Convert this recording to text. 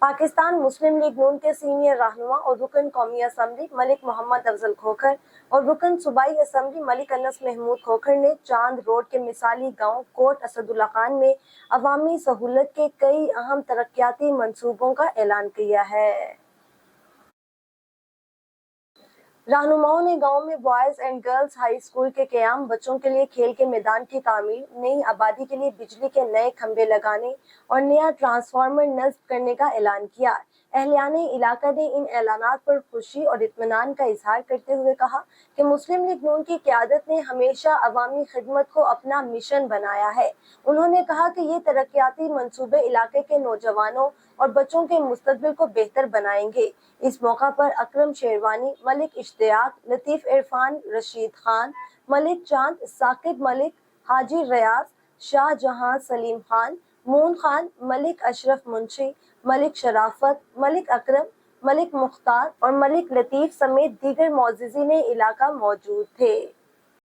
पाकिस्तान मुस्लिम league नून के senior रहनुमा और रुकन कौमी असम्बली मलिक मोहम्मद अफजल खोखर और रुकन सूबाई असम्बली मलिक अनस महमूद खोखर ने चांद रोड के मिसाली गांव कोट असदुल्ला खान में अवामी सहूलत के कई अहम तरक्याती मंसूबों का ऐलान किया है। रहनुमाओं ने गांव में boys and girls high school के क़याम, बच्चों के लिए खेल के मैदान की तामीर, नई आबादी के लिए बिजली के नए खंभे लगाने और नया ट्रांसफार्मर नस्ब करने का ऐलान किया। अहलियाने इलाका ने इन ऐलानात पर खुशी और इत्मीनान का इजहार करते हुए कहा कि मुस्लिम लीग नून की क़यादत ने हमेशा अवामी खिदमत को अपना मिशन बनाया है। उन्होंने कहा कि ये तरक्याती मंसूबे इलाके के नौजवानों और बच्चों के मुस्तकबिल को बेहतर बनाएंगे। इस मौका पर अकरम शेरवानी, मलिक इश्तियाक, लतीफ़ इरफान, रशीद खान, मलिक चांद, साकिब मलिक, हाजी रियाज, शाहजहां सलीम खान, मून खान, मलिक अशरफ मुंशी, मलिक शराफत, मलिक अकरम, मलिक मुख्तार और मलिक लतीफ़ समेत दीगर मोअज़्ज़िज़ीन इलाका मौजूद थे।